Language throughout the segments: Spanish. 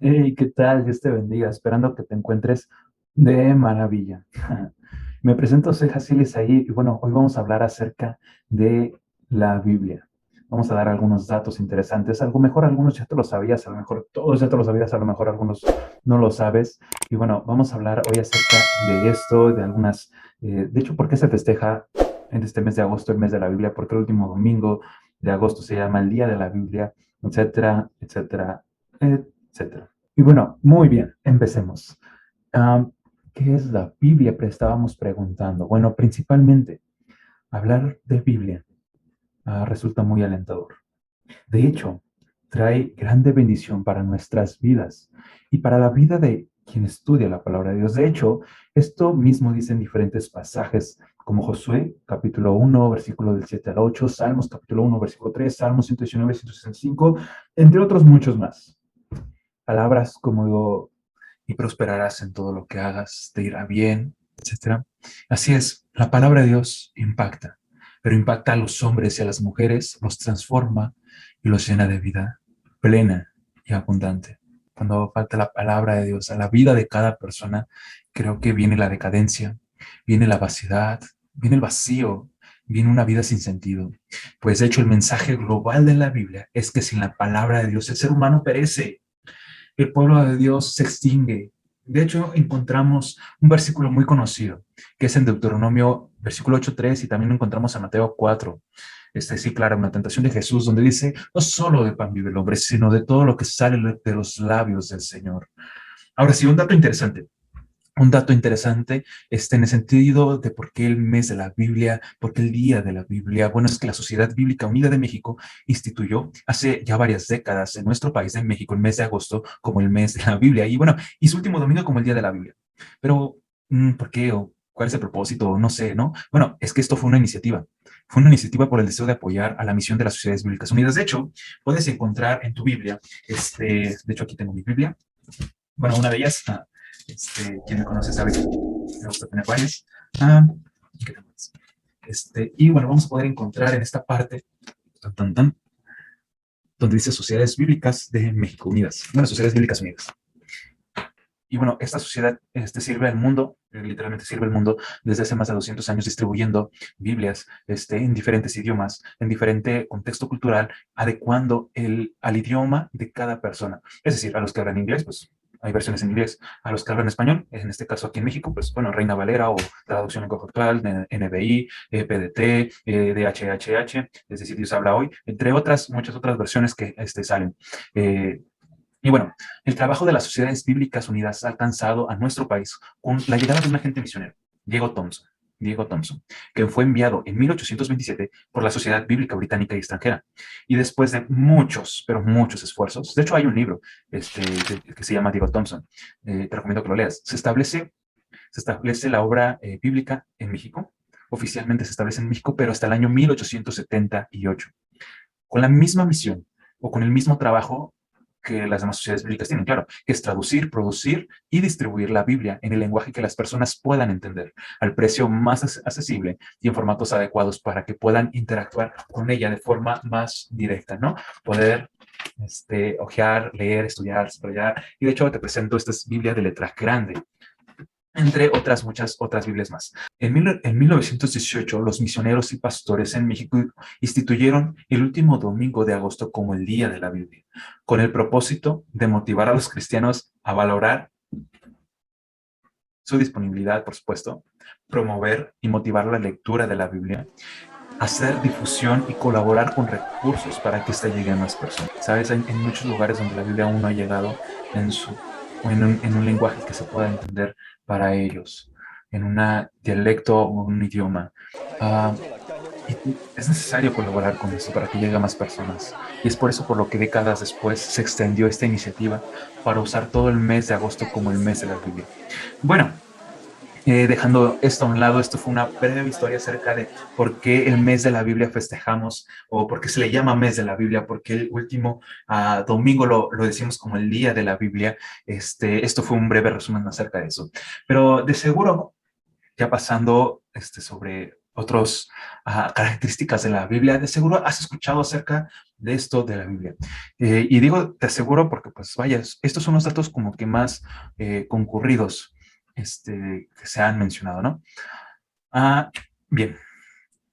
Hey, ¿qué tal? Dios te bendiga, esperando que te encuentres de maravilla. Me presento, soy Hasil Isaí y bueno, hoy vamos a hablar acerca de la Biblia. Vamos a dar algunos datos interesantes, algo mejor algunos ya te lo sabías, a lo mejor todos ya te lo sabías, a lo mejor algunos no lo sabes. Y bueno, vamos a hablar hoy acerca de esto, de algunas, de hecho, ¿por qué se festeja en este mes de agosto el mes de la Biblia? Porque el último domingo de agosto se llama el Día de la Biblia, etcétera, etcétera, etcétera. Y bueno, muy bien, empecemos. Am, ¿Qué es la Biblia? Estábamos preguntando. Bueno, principalmente, hablar de Biblia resulta muy alentador. De hecho, trae grande bendición para nuestras vidas y para la vida de quien estudia la palabra de Dios. De hecho, esto mismo dice en diferentes pasajes, como Josué, capítulo 1, versículo del 7 al 8, Salmos, capítulo 1, versículo 3, Salmos 119, 165, entre otros muchos más. Palabras como y prosperarás en todo lo que hagas, te irá bien, etcétera. Así es, la palabra de Dios impacta, pero impacta a los hombres y a las mujeres, los transforma y los llena de vida plena y abundante. Cuando falta la palabra de Dios a la vida de cada persona, creo que viene la decadencia, viene la vaciedad, viene el vacío, viene una vida sin sentido. Pues de hecho el mensaje global de la Biblia es que sin la palabra de Dios el ser humano perece, el pueblo de Dios se extingue. De hecho, encontramos un versículo muy conocido, que es en Deuteronomio, versículo 8:3, y también lo encontramos en Mateo 4. Sí, claro, una tentación de Jesús, donde dice, no solo de pan vive el hombre, sino de todo lo que sale de los labios del Señor. Ahora sí, un dato interesante en el sentido de por qué el mes de la Biblia, por qué el día de la Biblia. Bueno, es que la Sociedad Bíblica Unida de México instituyó hace ya varias décadas en nuestro país, en México, el mes de agosto como el mes de la Biblia. Y bueno, y su último domingo como el día de la Biblia. Pero, ¿por qué? ¿O cuál es el propósito? No sé, ¿no? Bueno, es que esto fue una iniciativa. Fue una iniciativa por el deseo de apoyar a la misión de las Sociedades Bíblicas Unidas. De hecho, puedes encontrar en tu Biblia, de hecho aquí tengo mi Biblia, bueno, una de ellas, quien me conoce sabe que me gusta tener varias. Ah, ¿qué tal más? Y bueno, vamos a poder encontrar en esta parte, tan, tan, tan, donde dice Sociedades Bíblicas de México Unidas. Bueno, Sociedades Bíblicas Unidas. Y bueno, esta sociedad sirve al mundo, literalmente sirve al mundo desde hace más de 200 años distribuyendo Biblias en diferentes idiomas, en diferente contexto cultural, adecuando al idioma de cada persona. Es decir, a los que hablan inglés, pues hay versiones en inglés. A los que hablan español, en este caso aquí en México, pues bueno, Reina Valera o traducción en actual, NBI, PDT, DHHH, es decir, Dios habla hoy, entre otras, muchas otras versiones que salen. Y bueno, el trabajo de las Sociedades Bíblicas Unidas ha alcanzado a nuestro país con la llegada de un agente misionero, Diego Thompson. Diego Thompson, que fue enviado en 1827 por la Sociedad Bíblica Británica y Extranjera. Y después de muchos, pero muchos esfuerzos, de hecho hay un libro que se llama Diego Thompson, te recomiendo que lo leas, se establece la obra bíblica en México, oficialmente se establece en México, pero hasta el año 1878, con la misma misión o con el mismo trabajo que las demás sociedades bíblicas tienen, claro, que es traducir, producir y distribuir la Biblia en el lenguaje que las personas puedan entender, al precio más accesible y en formatos adecuados para que puedan interactuar con ella de forma más directa, ¿no? Poder ojear, leer, estudiar, subrayar. Y de hecho te presento esta Biblia de letra grande, entre otras muchas otras Biblias más. En 1918, los misioneros y pastores en México instituyeron el último domingo de agosto como el Día de la Biblia, con el propósito de motivar a los cristianos a valorar su disponibilidad, por supuesto, promover y motivar la lectura de la Biblia, hacer difusión y colaborar con recursos para que ésta llegue a más personas. Sabes, en muchos lugares donde la Biblia aún no ha llegado en, su, en un lenguaje que se pueda entender para ellos, en un dialecto o un idioma. Uh, y es necesario colaborar con eso para que llegue a más personas. Y es por eso por lo que décadas después se extendió esta iniciativa para usar todo el mes de agosto como el mes de la Biblia. Bueno, dejando esto a un lado, esto fue una breve historia acerca de por qué el mes de la Biblia festejamos o por qué se le llama mes de la Biblia, porque el último domingo lo decimos como el día de la Biblia. Esto fue un breve resumen acerca de eso. Pero de seguro, ya pasando sobre otras características de la Biblia. De seguro has escuchado acerca de esto de la Biblia. Y digo, te aseguro porque, pues vaya, estos son los datos como que más concurridos que se han mencionado, ¿no? Ah, bien,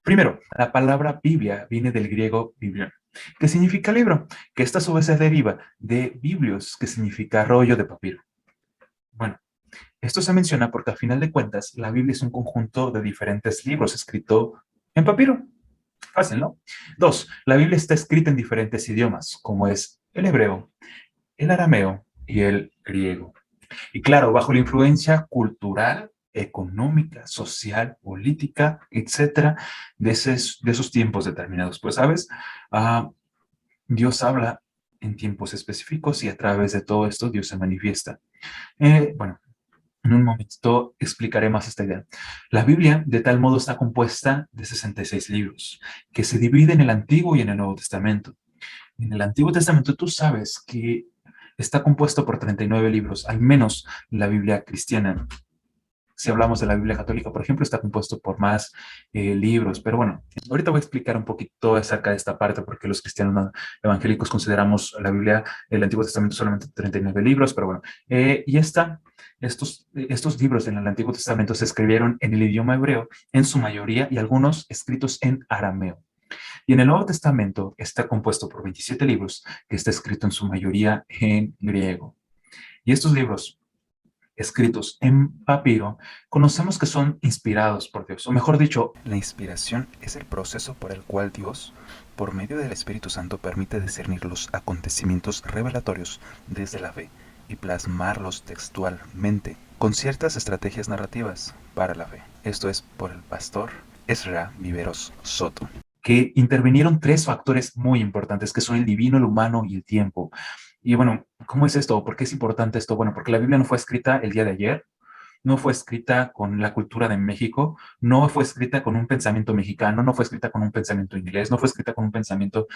primero, la palabra Biblia viene del griego biblion, que significa libro, que esta a su vez se deriva de biblios, que significa rollo de papiro. Bueno, esto se menciona porque al final de cuentas la Biblia es un conjunto de diferentes libros escrito en papiro. Fácil, ¿no? Dos, la Biblia está escrita en diferentes idiomas, como es el hebreo, el arameo y el griego. Y claro, bajo la influencia cultural, económica, social, política, etcétera, de esos tiempos determinados. Pues, ¿sabes? Ah, Dios habla en tiempos específicos y a través de todo esto Dios se manifiesta. Bueno, en un momento explicaré más esta idea. La Biblia, de tal modo, está compuesta de 66 libros, que se dividen en el Antiguo y en el Nuevo Testamento. En el Antiguo Testamento tú sabes que está compuesto por 39 libros, al menos la Biblia cristiana. Si hablamos de la Biblia católica, por ejemplo, está compuesto por más libros. Pero bueno, ahorita voy a explicar un poquito acerca de esta parte, porque los cristianos evangélicos consideramos la Biblia, el Antiguo Testamento, solamente 39 libros. Pero bueno, estos libros en el Antiguo Testamento se escribieron en el idioma hebreo, en su mayoría, y algunos escritos en arameo. Y en el Nuevo Testamento está compuesto por 27 libros, que está escrito en su mayoría en griego. Y estos libros escritos en papiro, conocemos que son inspirados por Dios, o mejor dicho, la inspiración es el proceso por el cual Dios, por medio del Espíritu Santo, permite discernir los acontecimientos revelatorios desde la fe y plasmarlos textualmente con ciertas estrategias narrativas para la fe. Esto es por el pastor Ezra Viveros Soto, que intervinieron tres factores muy importantes, que son el divino, el humano y el tiempo. Y bueno, ¿cómo es esto? ¿Por qué es importante esto? Bueno, porque la Biblia no fue escrita el día de ayer, no fue escrita con la cultura de México, no fue escrita con un pensamiento mexicano, no fue escrita con un pensamiento inglés, no fue escrita con un pensamiento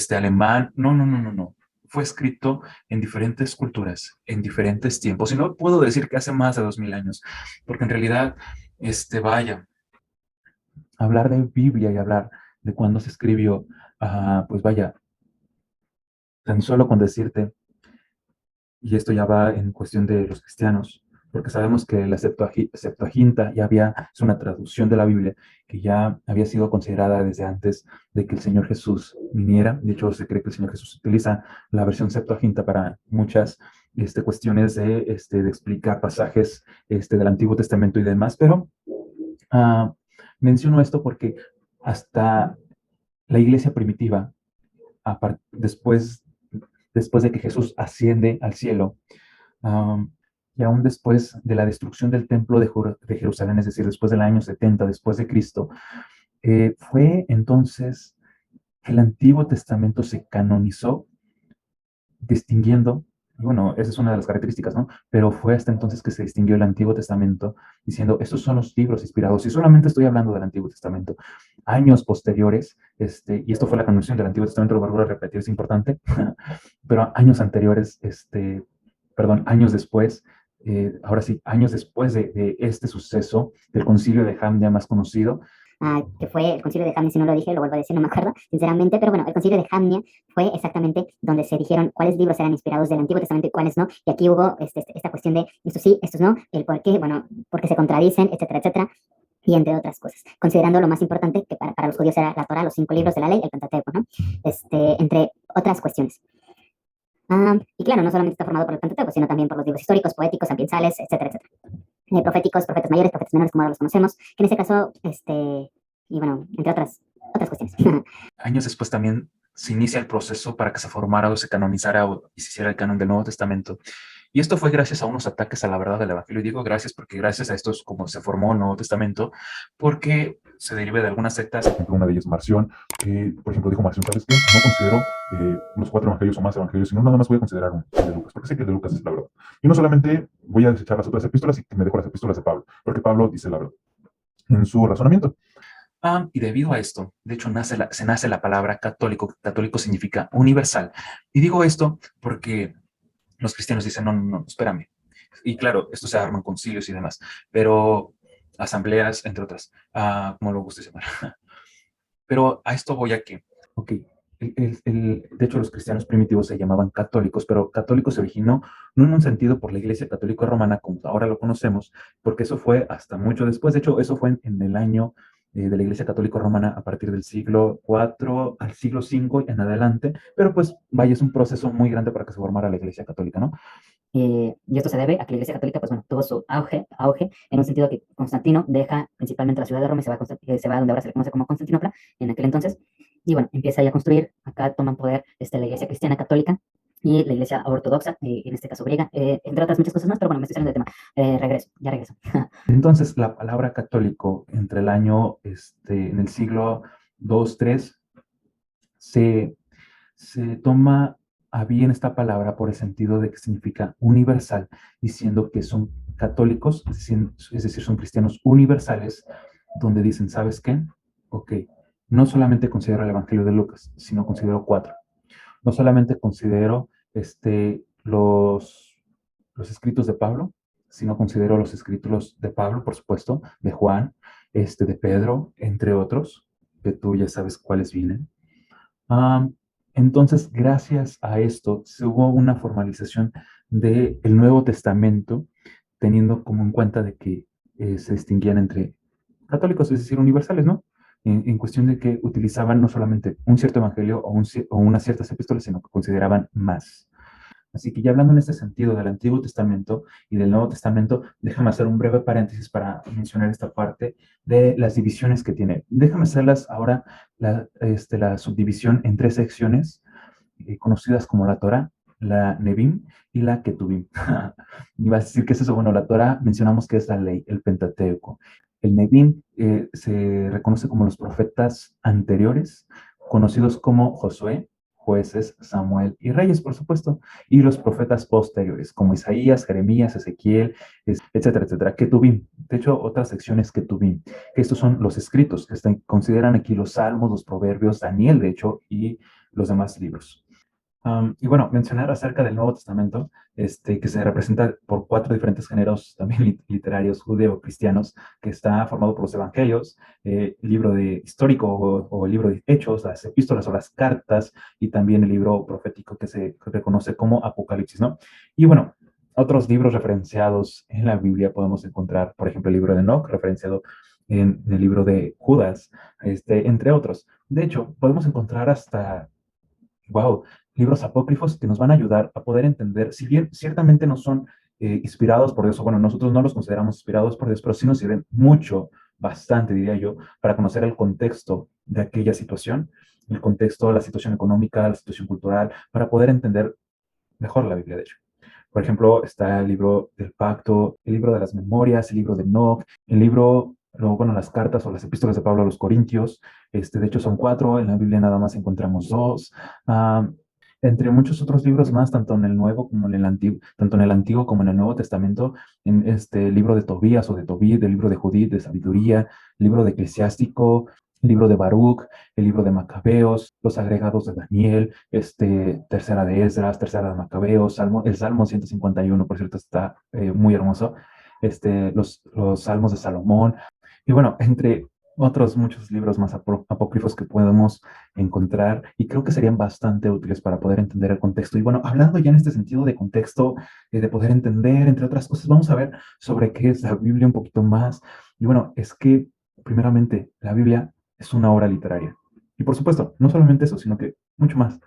alemán, no, no, no, no, no. Fue escrito en diferentes culturas, en diferentes tiempos. Y no puedo decir que hace más de 2000 años, porque en realidad, vaya, hablar de Biblia y hablar de cuándo se escribió, pues vaya, tan solo con decirte, y esto ya va en cuestión de los cristianos, porque sabemos que la Septuaginta ya es una traducción de la Biblia que ya había sido considerada desde antes de que el Señor Jesús viniera. De hecho, se cree que el Señor Jesús utiliza la versión Septuaginta para muchas cuestiones de explicar pasajes del Antiguo Testamento y demás, pero ah, menciono esto porque hasta la iglesia primitiva, después de que Jesús asciende al cielo, um, y aún después de la destrucción del templo de Jerusalén, es decir, después del año 70 después de Cristo, fue entonces que el Antiguo Testamento se canonizó, distinguiendo, y bueno, esa es una de las características, ¿no? Pero fue hasta entonces que se distinguió el Antiguo Testamento, diciendo, estos son los libros inspirados, y solamente estoy hablando del Antiguo Testamento. Años posteriores, y esto fue la canonización del Antiguo Testamento, lo vuelvo a repetir, es importante, pero años anteriores, perdón, años después, ahora sí, años después de este suceso, del concilio de Jamnia más conocido, que fue el concilio de Jamnia, si no lo dije, lo vuelvo a decir, no me acuerdo, sinceramente, pero bueno, el concilio de Jamnia fue exactamente donde se dijeron cuáles libros eran inspirados del Antiguo Testamento y cuáles no, y aquí hubo esta cuestión de estos sí, estos no, el por qué, bueno, porque se contradicen, etcétera, etcétera, y entre otras cosas, considerando lo más importante que para los judíos era la Torah, los 5 libros de la ley, el Pentateuco, ¿no? Entre otras cuestiones. Y claro, no solamente está formado por el Pentateuco, sino también por los libros históricos, poéticos, ambientales, etcétera, etcétera. Proféticos, profetas mayores, profetas menores, como ahora los conocemos, que en este caso, y bueno, entre otras cuestiones. Años después también se inicia el proceso para que se formara o se canonizara y se hiciera el canon del Nuevo Testamento. Y esto fue gracias a unos ataques a la verdad del Evangelio. Y digo gracias porque gracias a esto es como se formó el Nuevo Testamento, porque se deriva de algunas sectas. Por ejemplo, una de ellas, Marción, que, por ejemplo, dijo Marción, ¿sabes qué? No considero los 4 evangelios o más evangelios, sino nada más voy a considerar el de Lucas, porque sé que el de Lucas es la verdad. Y no solamente voy a desechar las otras epístolas y que me dejo las epístolas de Pablo, porque Pablo dice la verdad en su razonamiento. Y debido a esto, de hecho, se nace la palabra católico. Católico significa universal. Y digo esto porque los cristianos dicen, no, no, no, espérame. Y claro, esto se arma en concilios y demás. Pero asambleas, entre otras, como lo guste llamar. Pero a esto voy aquí. Ok, de hecho los cristianos primitivos se llamaban católicos, pero católico se originó no en un sentido por la Iglesia Católica Romana como ahora lo conocemos, porque eso fue hasta mucho después. De hecho, eso fue en el año de la Iglesia Católica Romana a partir del siglo IV al siglo V en adelante, pero pues vaya, es un proceso muy grande para que se formara la Iglesia Católica, ¿no? Y esto se debe a que la Iglesia Católica, pues bueno, tuvo su auge en un sentido que Constantino deja principalmente la ciudad de Roma y se va a donde ahora se le conoce como Constantinopla, en aquel entonces, y bueno, empieza ya a construir, acá toman poder la Iglesia Cristiana Católica y la Iglesia Ortodoxa, en este caso griega, entre otras muchas cosas más, pero bueno, me estoy saliendo del tema. Regreso. Entonces, la palabra católico entre el año, en el siglo II, III, se toma a bien esta palabra por el sentido de que significa universal, diciendo que son católicos, es decir, son cristianos universales, donde dicen, ¿sabes qué? Ok, no solamente considero el Evangelio de Lucas, sino considero cuatro. No solamente considero los escritos de Pablo, sino considero los escritos de Pablo, por supuesto, de Juan, de Pedro, entre otros, que tú ya sabes cuáles vienen. Ah, entonces, gracias a esto, se hubo una formalización del Nuevo Testamento, teniendo como en cuenta de que se distinguían entre católicos, es decir, universales, ¿no? En cuestión de que utilizaban no solamente un cierto evangelio o unas ciertas epístolas, sino que consideraban más. Así que ya hablando en este sentido del Antiguo Testamento y del Nuevo Testamento, déjame hacer un breve paréntesis para mencionar esta parte de las divisiones que tiene. Déjame hacerlas ahora la subdivisión en tres secciones conocidas como la Torah, la Nevim y la Ketuvim. Y vas a decir que es eso. Bueno, la Torah mencionamos que es la ley, el Pentateuco. El Nevim se reconoce como los profetas anteriores, conocidos como Josué, jueces, Samuel y reyes, por supuesto, y los profetas posteriores, como Isaías, Jeremías, Ezequiel, etcétera, etcétera. Ketuvim. De hecho, otra sección es Ketuvim, que estos son los escritos, que consideran aquí los salmos, los proverbios, Daniel, de hecho, y los demás libros. Y bueno, mencionar acerca del Nuevo Testamento, que se representa por cuatro diferentes géneros también literarios judeo-cristianos, que está formado por los evangelios, el libro de histórico o el libro de hechos, las epístolas o las cartas, y también el libro profético que se reconoce como Apocalipsis, ¿no? Y bueno, otros libros referenciados en la Biblia podemos encontrar, por ejemplo, el libro de Enoch, referenciado en el libro de Judas, entre otros. De hecho, podemos encontrar hasta wow, libros apócrifos que nos van a ayudar a poder entender, si bien ciertamente no son inspirados por Dios, o bueno, nosotros no los consideramos inspirados por Dios, pero sí nos sirven mucho, bastante, diría yo, para conocer el contexto de aquella situación, el contexto, la situación económica, la situación cultural, para poder entender mejor la Biblia, de hecho. Por ejemplo, está el libro del pacto, el libro de las memorias, el libro de Enoch, el libro, luego, bueno, las cartas o las epístolas de Pablo a los Corintios. De hecho, son cuatro, en la Biblia nada más encontramos dos. Ah, entre muchos otros libros más, tanto en el Nuevo como en el Antiguo, tanto en el Antiguo como en el Nuevo Testamento, en este libro de Tobías o de Tobit, el libro de Judith, de Sabiduría, el libro de Eclesiástico, el libro de Baruch, el libro de Macabeos, los agregados de Daniel, tercera de Esdras, tercera de Macabeos, el Salmo 151, por cierto, está muy hermoso, los Salmos de Salomón, y bueno, entre otros muchos libros más apócrifos que podemos encontrar y creo que serían bastante útiles para poder entender el contexto. Y bueno, hablando ya en este sentido de contexto, de poder entender, entre otras cosas, vamos a ver sobre qué es la Biblia un poquito más. Y bueno, es que primeramente la Biblia es una obra literaria. Y por supuesto, no solamente eso, sino que mucho más.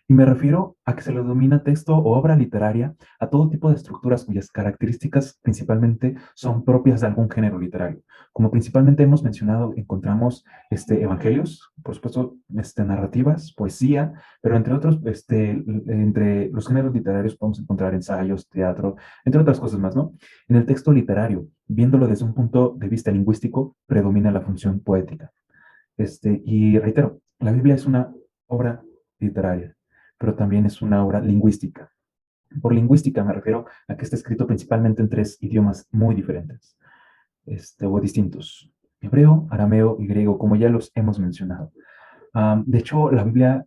Y me refiero a que se le denomina texto o obra literaria a todo tipo de estructuras cuyas características principalmente son propias de algún género literario. Como principalmente hemos mencionado, encontramos evangelios, por supuesto, narrativas, poesía, pero entre otros, entre los géneros literarios podemos encontrar ensayos, teatro, entre otras cosas más, ¿no? En el texto literario, viéndolo desde un punto de vista lingüístico, predomina la función poética. Y reitero, la Biblia es una obra literaria, pero también es una obra lingüística. Por lingüística me refiero a que está escrito principalmente en tres idiomas muy diferentes, o distintos: hebreo, arameo y griego, como ya los hemos mencionado. De hecho, la Biblia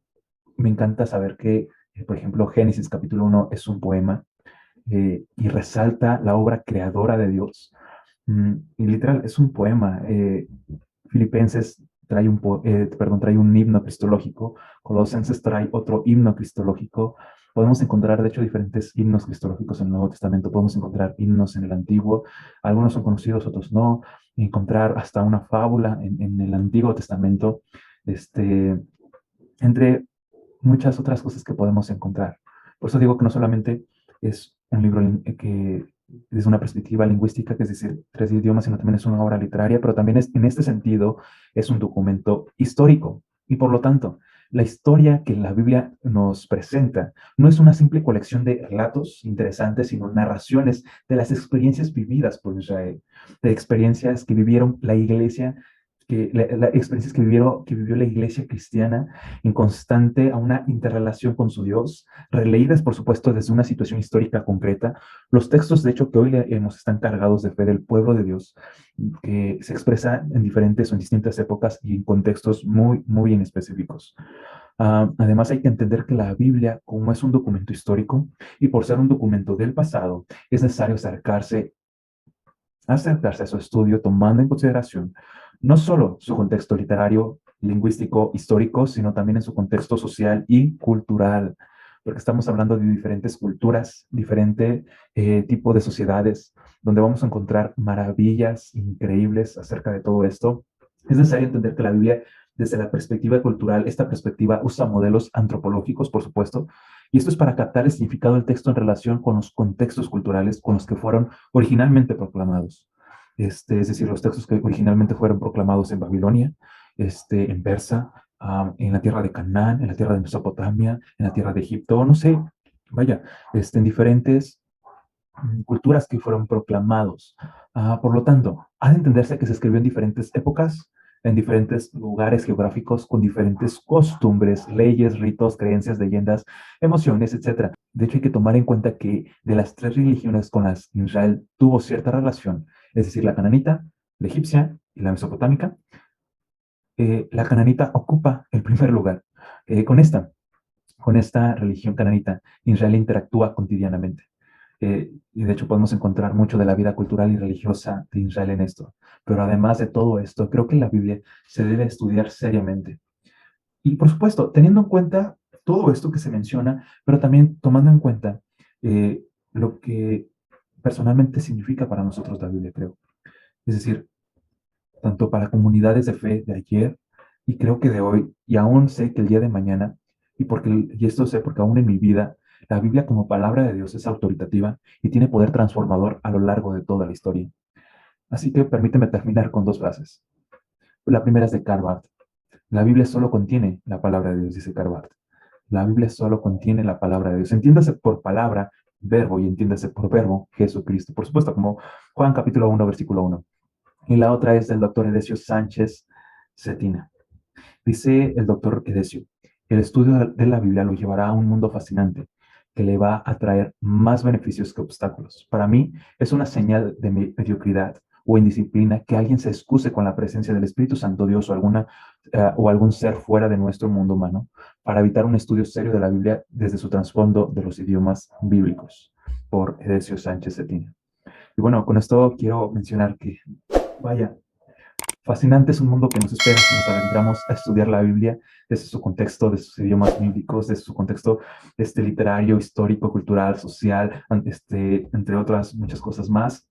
me encanta saber que, por ejemplo, Génesis capítulo 1 es un poema y resalta la obra creadora de Dios. Y literal, es un poema. Filipenses trae trae un himno cristológico. Colosenses trae otro himno cristológico. Podemos encontrar, de hecho, diferentes himnos cristológicos en el Nuevo Testamento. Podemos encontrar himnos en el Antiguo. Algunos son conocidos, otros no. Encontrar hasta una fábula en el Antiguo Testamento. Este, entre muchas otras cosas que podemos encontrar. Por eso digo que no solamente es un libro que desde una perspectiva lingüística, que es decir, tres idiomas, sino también es una obra literaria, pero también en este sentido es un documento histórico. Y por lo tanto, la historia que la Biblia nos presenta no es una simple colección de relatos interesantes, sino narraciones de las experiencias vividas por Israel, de experiencias que vivieron la iglesia, experiencias que vivió la iglesia cristiana en constante a una interrelación con su Dios, releídas, por supuesto, desde una situación histórica concreta. Los textos, de hecho, que hoy leemos están cargados de fe del pueblo de Dios, que se expresa en diferentes o en distintas épocas y en contextos muy, muy en específicos. Además, hay que entender que la Biblia, como es un documento histórico y por ser un documento del pasado, es necesario acercarse a su estudio tomando en consideración no solo su contexto literario, lingüístico, histórico, sino también en su contexto social y cultural, porque estamos hablando de diferentes culturas, diferente tipo de sociedades, donde vamos a encontrar maravillas increíbles acerca de todo esto. Es necesario entender que la Biblia, desde la perspectiva cultural, esta perspectiva usa modelos antropológicos, por supuesto, y esto es para captar el significado del texto en relación con los contextos culturales con los que fueron originalmente proclamados. Es decir, los textos que originalmente fueron proclamados en Babilonia, en Persa, en la tierra de Canaán, en la tierra de Mesopotamia, en la tierra de Egipto, no sé, vaya, en diferentes culturas que fueron proclamados. Por lo tanto, ha de entenderse que se escribió en diferentes épocas, en diferentes lugares geográficos, con diferentes costumbres, leyes, ritos, creencias, leyendas, emociones, etcétera. De hecho, hay que tomar en cuenta que de las tres religiones con las que Israel tuvo cierta relación, es decir, la cananita, la egipcia y la mesopotámica, la cananita ocupa el primer lugar. Con esta religión cananita, Israel interactúa cotidianamente. Y de hecho podemos encontrar mucho de la vida cultural y religiosa de Israel en esto. Pero además de todo esto, creo que la Biblia se debe estudiar seriamente. Y por supuesto, teniendo en cuenta todo esto que se menciona, pero también tomando en cuenta lo que personalmente significa para nosotros la Biblia, creo. Es decir, tanto para comunidades de fe de ayer y creo que de hoy, y aún sé que el día de mañana, y esto sé porque aún en mi vida, la Biblia como palabra de Dios es autoritativa y tiene poder transformador a lo largo de toda la historia. Así que permíteme terminar con dos frases. La primera es de Karl Barth. La Biblia solo contiene la palabra de Dios, dice Karl Barth. La Biblia solo contiene la palabra de Dios. Entiéndase por palabra, verbo, y entiéndase por verbo, Jesucristo. Por supuesto, como Juan capítulo 1, versículo 1. Y la otra es del doctor Edesio Sánchez Cetina. Dice el doctor Edesio, el estudio de la Biblia lo llevará a un mundo fascinante que le va a traer más beneficios que obstáculos. Para mí es una señal de mediocridad o indisciplina que alguien se excuse con la presencia del Espíritu Santo, Dios o algún ser fuera de nuestro mundo humano para evitar un estudio serio de la Biblia desde su trasfondo de los idiomas bíblicos, por Edesio Sánchez Cetina. Y bueno, con esto quiero mencionar que, vaya, fascinante es un mundo que nos espera si nos adentramos a estudiar la Biblia desde su contexto, de sus idiomas bíblicos, desde su contexto literario, histórico, cultural, social, entre otras muchas cosas más.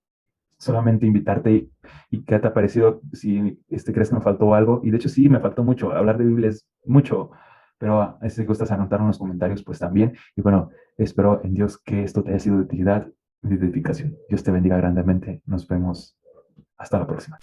Solamente invitarte y qué te ha parecido, si crees que me faltó algo. Y de hecho sí, me faltó mucho. Hablar de Biblia es mucho, pero si gustas anotar unos comentarios, pues también. Y bueno, espero en Dios que esto te haya sido de utilidad y de edificación. Dios te bendiga grandemente. Nos vemos. Hasta la próxima.